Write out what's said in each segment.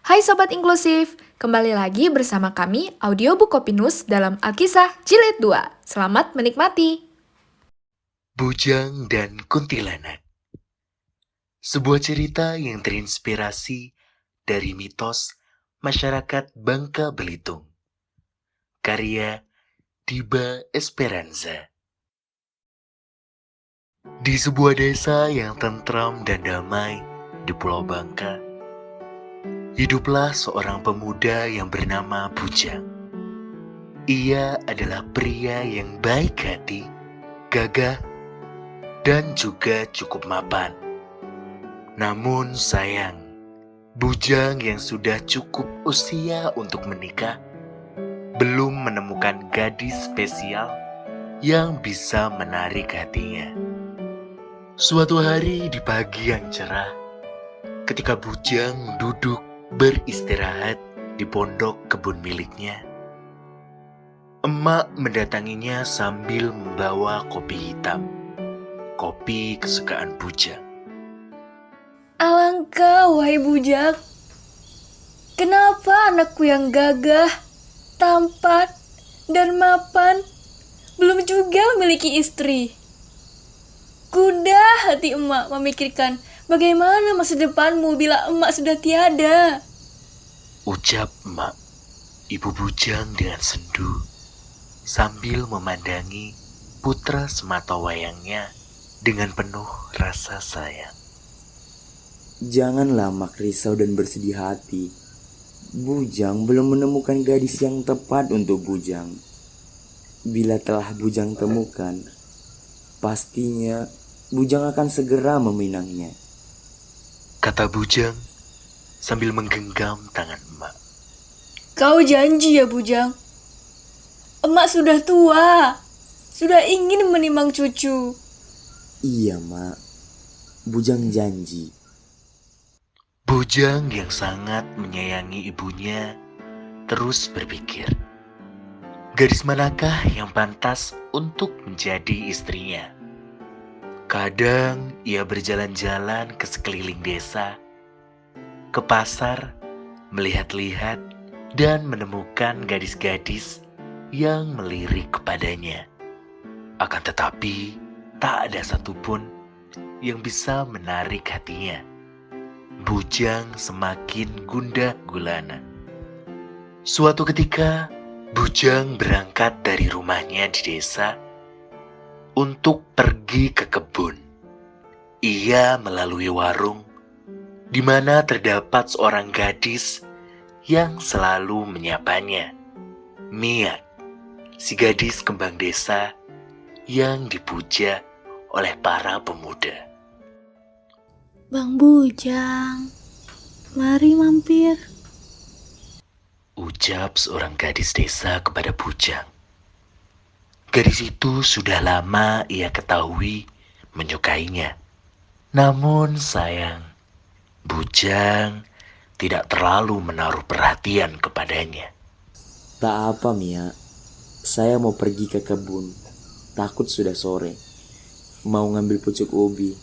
Hai Sobat Inklusif, kembali lagi bersama kami Audiobook Kopinus dalam Alkisah Jilid 2. Selamat menikmati. Bujang dan Kuntilanak. Sebuah cerita yang terinspirasi dari mitos masyarakat Bangka Belitung. Karya Diba Esperanza. Di sebuah desa yang tentram dan damai di Pulau Bangka, hiduplah seorang pemuda yang bernama Bujang. Ia adalah pria yang baik hati, gagah, dan juga cukup mapan. Namun sayang, Bujang yang sudah cukup usia untuk menikah belum menemukan gadis spesial yang bisa menarik hatinya. Suatu hari di pagi yang cerah, ketika Bujang duduk beristirahat di pondok kebun miliknya, emak mendatanginya sambil membawa kopi hitam, kopi kesukaan Bujang. Alangkah, wahai bujang, kenapa anakku yang gagah, tampan, dan mapan belum juga memiliki istri? Kuda hati emak memikirkan bagaimana masa depanmu bila emak sudah tiada. Ucap emak Ibu Bujang dengan sendu sambil memandangi putra sematawayangnya dengan penuh rasa sayang. Janganlah mak risau dan bersedih hati. Bujang belum menemukan gadis yang tepat untuk Bujang. Bila telah Bujang temukan, pastinya Bujang akan segera meminangnya. Kata Bujang sambil menggenggam tangan emak. Kau janji ya bujang? Emak sudah tua, sudah ingin menimang cucu. Iya mak, Bujang janji. Bujang yang sangat menyayangi ibunya terus berpikir, gadis manakah yang pantas untuk menjadi istrinya? Kadang ia berjalan-jalan ke sekeliling desa, ke pasar, melihat-lihat dan menemukan gadis-gadis yang melirik kepadanya. Akan tetapi, tak ada satupun yang bisa menarik hatinya. Bujang semakin gundah gulana. Suatu ketika, Bujang berangkat dari rumahnya di desa untuk pergi ke kebun. Ia melalui warung di mana terdapat seorang gadis yang selalu menyapanya. Mia, si gadis kembang desa yang dipuja oleh para pemuda. Bang Bujang, mari mampir. Ucap seorang gadis desa kepada Bujang. Gadis itu sudah lama ia ketahui menyukainya. Namun sayang, Bujang tidak terlalu menaruh perhatian kepadanya. Tak apa Mia, saya mau pergi ke kebun. Takut sudah sore. Mau ngambil pucuk ubi.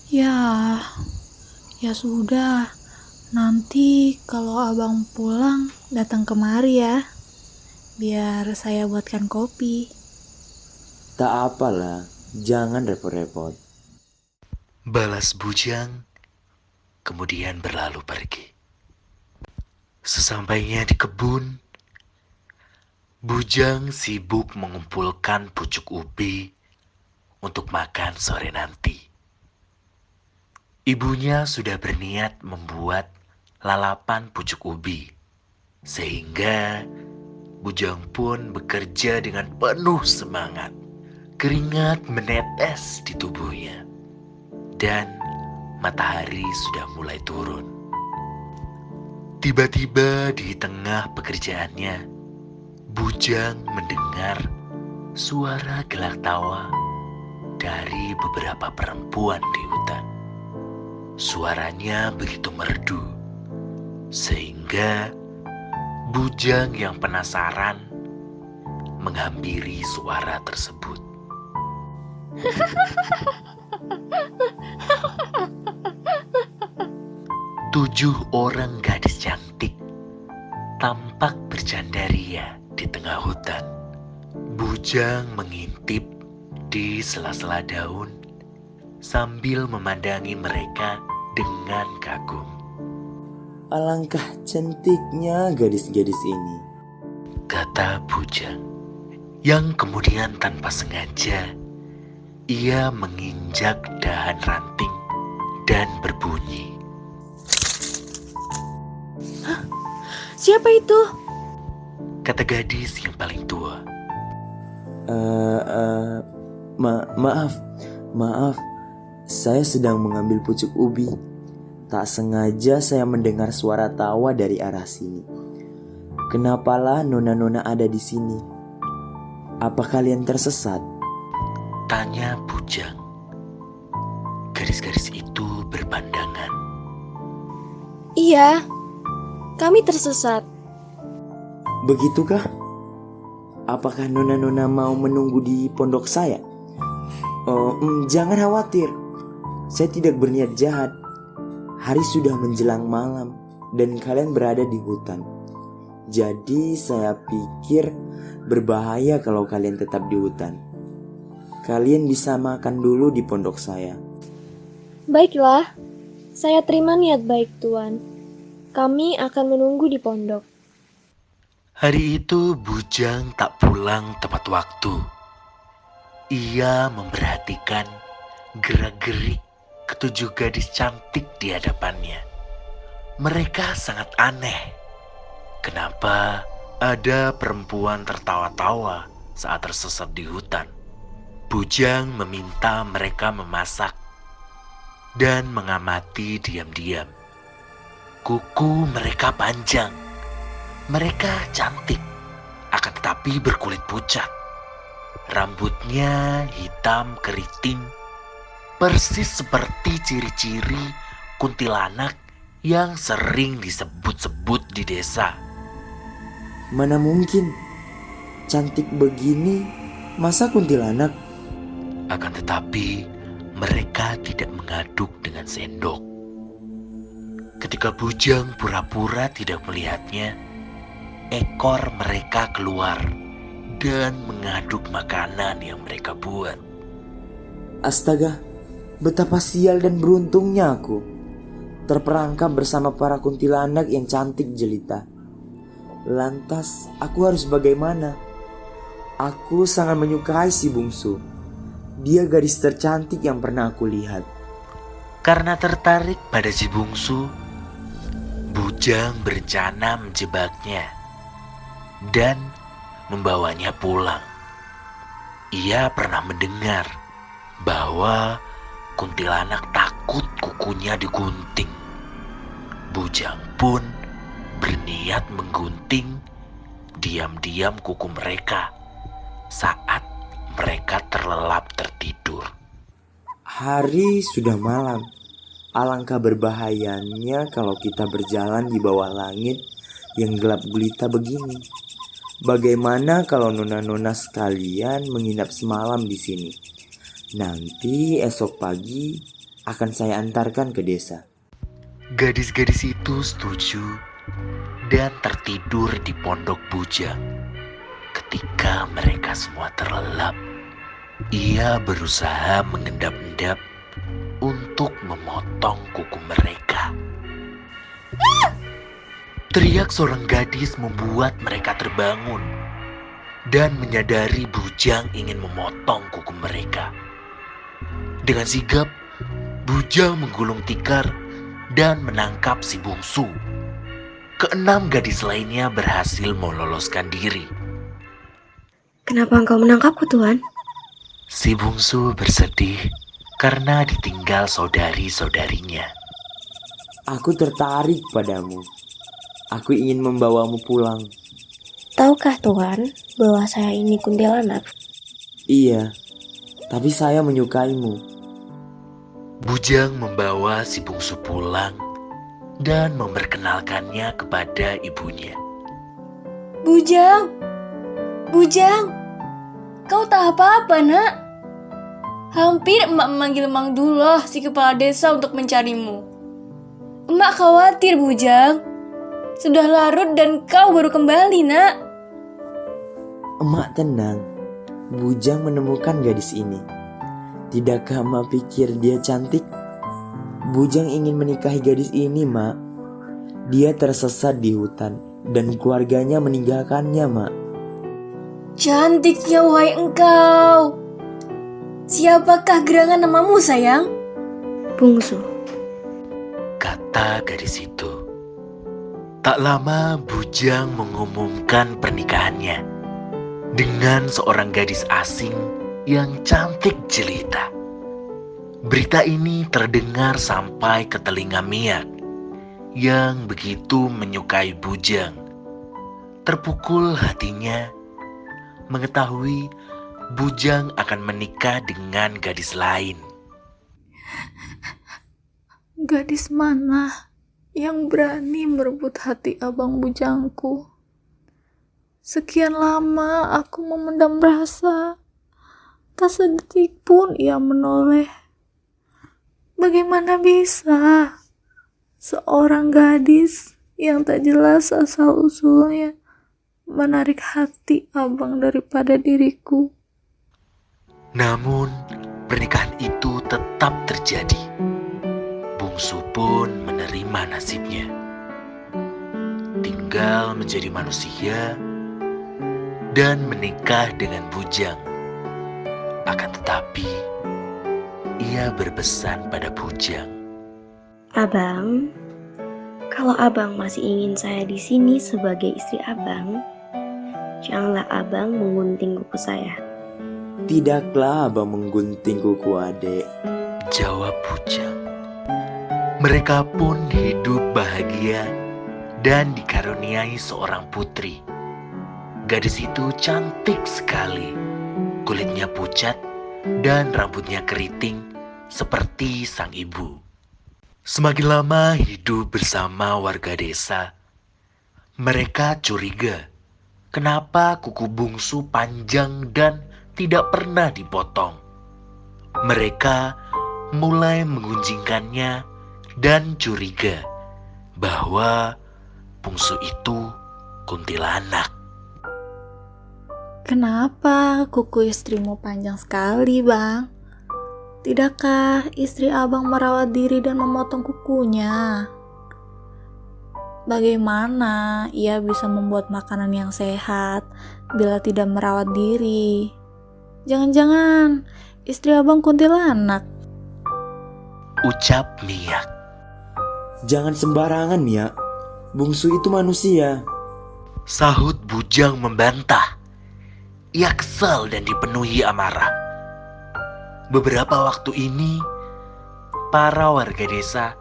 Ya sudah. Nanti kalau abang pulang datang kemari ya. Biar saya buatkan kopi. Tak apalah, jangan repot-repot. Balas Bujang, kemudian berlalu pergi. Sesampainya di kebun, Bujang sibuk mengumpulkan pucuk ubi untuk makan sore nanti. Ibunya sudah berniat membuat lalapan pucuk ubi, sehingga Bujang pun bekerja dengan penuh semangat. Keringat menetes di tubuhnya, dan matahari sudah mulai turun. Tiba-tiba di tengah pekerjaannya, Bujang mendengar suara gelak tawa dari beberapa perempuan di hutan. Suaranya begitu merdu, sehingga Bujang yang penasaran menghampiri suara tersebut. 7 orang gadis cantik tampak bercandaria di tengah hutan. Bujang mengintip di sela-sela daun sambil memandangi mereka dengan kagum. Alangkah cantiknya gadis-gadis ini, Kata Bujang, yang kemudian tanpa sengaja ia menginjak dahan ranting dan berbunyi. Siapa itu? Kata gadis yang paling tua. Maaf, saya sedang mengambil pucuk ubi. Tak sengaja saya mendengar suara tawa dari arah sini. Kenapalah nona-nona ada di sini? Apa kalian tersesat? Tanya Bujang. Gadis-gadis itu berpandangan. Iya, kami tersesat. Begitukah? Apakah nona-nona mau menunggu di pondok saya? Jangan khawatir. Saya tidak berniat jahat. Hari sudah menjelang malam dan kalian berada di hutan. Jadi saya pikir berbahaya kalau kalian tetap di hutan. Kalian bisa makan dulu di pondok saya. Baiklah, saya terima niat baik Tuan. Kami akan menunggu di pondok. Hari itu Bujang tak pulang tepat waktu. Ia memperhatikan gerak-gerik ketujuh gadis cantik di hadapannya. Mereka sangat aneh. Kenapa ada perempuan tertawa-tawa saat tersesat di hutan? Bujang meminta mereka memasak dan mengamati diam-diam. Kuku mereka panjang. Mereka cantik, akan tetapi berkulit pucat. Rambutnya hitam keriting, persis seperti ciri-ciri kuntilanak yang sering disebut-sebut di desa. Mana mungkin? Cantik begini, masa kuntilanak? Akan tetapi mereka tidak mengaduk dengan sendok. Ketika Bujang pura-pura tidak melihatnya, ekor mereka keluar dan mengaduk makanan yang mereka buat. Astaga, betapa sial dan beruntungnya aku. Terperangkap bersama para kuntilanak yang cantik jelita. Lantas aku harus bagaimana? Aku sangat menyukai si bungsu. Dia gadis tercantik yang pernah aku lihat. Karena tertarik pada si bungsu, Bujang berencana menjebaknya dan membawanya pulang. Ia pernah mendengar bahwa kuntilanak takut kukunya digunting. Bujang pun berniat menggunting diam-diam kuku mereka saat mereka terlelap tertidur. Hari sudah malam. Alangkah berbahayanya kalau kita berjalan di bawah langit yang gelap gulita begini. Bagaimana kalau nona-nona sekalian menginap semalam di sini? Nanti esok pagi akan saya antarkan ke desa. Gadis-gadis itu setuju dan tertidur di pondok Bujang. Ketika mereka semua terlelap, ia berusaha mengendap-endap untuk memotong kuku mereka. Teriak seorang gadis membuat mereka terbangun dan menyadari Bujang ingin memotong kuku mereka. Dengan sigap, Bujang menggulung tikar dan menangkap si bungsu. Keenam gadis lainnya berhasil meloloskan diri. Kenapa engkau menangkapku, Tuan? Si bungsu bersedih karena ditinggal saudari-saudarinya. Aku tertarik padamu. Aku ingin membawamu pulang. Tahukah Tuan bahwa saya ini kuntilanak? Iya, tapi saya menyukaimu. Bujang membawa si bungsu pulang dan memperkenalkannya kepada ibunya. Bujang, Bujang, kau tak apa-apa nak? Hampir emak memanggil Mang Duloh si kepala desa untuk mencarimu. Emak khawatir, Bujang. Sudah larut dan kau baru kembali, nak. Emak tenang, Bujang menemukan gadis ini. Tidakkah emak pikir dia cantik? Bujang ingin menikahi gadis ini, Mak. Dia tersesat di hutan dan keluarganya meninggalkannya, Mak. Cantiknya wahai engkau. Siapakah gerangan namamu, sayang? Bungsu. Kata gadis itu. Tak lama Bujang mengumumkan pernikahannya dengan seorang gadis asing yang cantik jelita. Berita ini terdengar sampai ke telinga Miak yang begitu menyukai Bujang. Terpukul hatinya mengetahui Bujang akan menikah dengan gadis lain. Gadis mana yang berani merebut hati abang bujangku? Sekian lama aku memendam rasa, tak sedetik pun ia menoleh. Bagaimana bisa seorang gadis yang tak jelas asal-usulnya menarik hati abang daripada diriku? Namun pernikahan itu tetap terjadi. Bungsu pun menerima nasibnya. Tinggal menjadi manusia dan menikah dengan Bujang. Akan tetapi, ia berpesan pada Bujang. Abang, kalau abang masih ingin saya di sini sebagai istri abang, janganlah abang menggunting kuku saya. Tidaklah abang menggunting kuku adek, Jawab Bujang. Mereka pun hidup bahagia dan dikaruniai seorang putri. Gadis itu cantik sekali. Kulitnya pucat dan rambutnya keriting seperti sang ibu. Semakin lama hidup bersama warga desa, mereka curiga kenapa kuku Bungsu panjang dan tidak pernah dipotong. Mereka mulai menggunjingkannya dan curiga bahwa Bungsu itu kuntilanak. Kenapa kuku istrimu panjang sekali, Bang? Tidakkah istri abang merawat diri dan memotong kukunya? Bagaimana ia bisa membuat makanan yang sehat bila tidak merawat diri? Jangan-jangan istri abang kuntilanak. Ucap Miak. Jangan sembarangan, Mia. Bungsu itu manusia. Sahut Bujang membantah. Ia kesal dan dipenuhi amarah. Beberapa waktu ini, para warga desa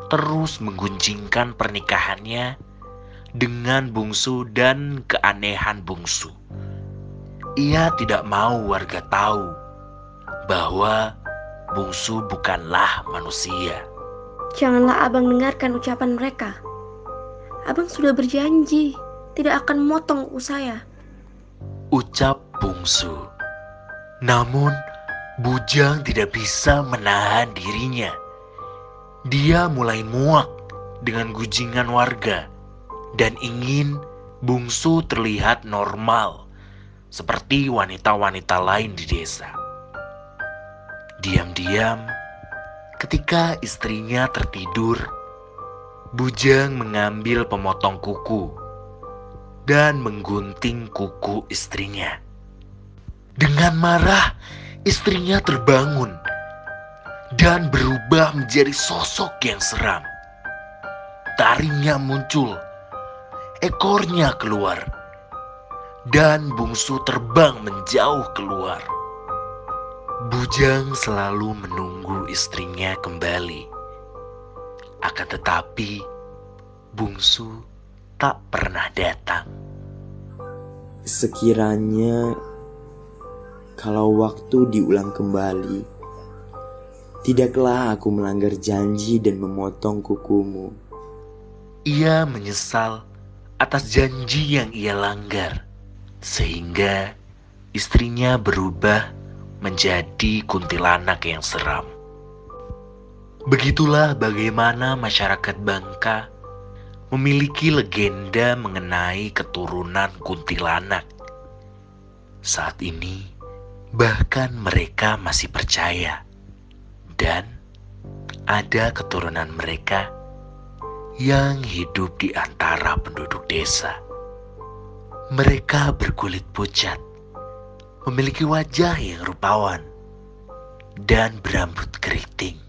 terus menggunjingkan pernikahannya dengan Bungsu dan keanehan Bungsu. Ia tidak mau warga tahu bahwa Bungsu bukanlah manusia. Janganlah abang dengarkan ucapan mereka. Abang sudah berjanji tidak akan memotong kuku saya. Ucap Bungsu. Namun Bujang tidak bisa menahan dirinya. Dia mulai muak dengan gunjingan warga dan ingin Bungsu terlihat normal seperti wanita-wanita lain di desa. Diam-diam, ketika istrinya tertidur, Bujang mengambil pemotong kuku dan menggunting kuku istrinya. Dengan marah, istrinya terbangun dan berubah menjadi sosok yang seram. Taringnya muncul, ekornya keluar, dan Bungsu terbang menjauh keluar. Bujang selalu menunggu istrinya kembali. Akan tetapi, Bungsu tak pernah datang. Sekiranya kalau waktu diulang kembali, tidaklah aku melanggar janji dan memotong kukumu. Ia menyesal atas janji yang ia langgar, sehingga istrinya berubah menjadi kuntilanak yang seram. Begitulah bagaimana masyarakat Bangka memiliki legenda mengenai keturunan kuntilanak. Saat ini, bahkan mereka masih percaya, dan ada keturunan mereka yang hidup di antara penduduk desa. Mereka berkulit pucat, memiliki wajah yang rupawan, dan berambut keriting.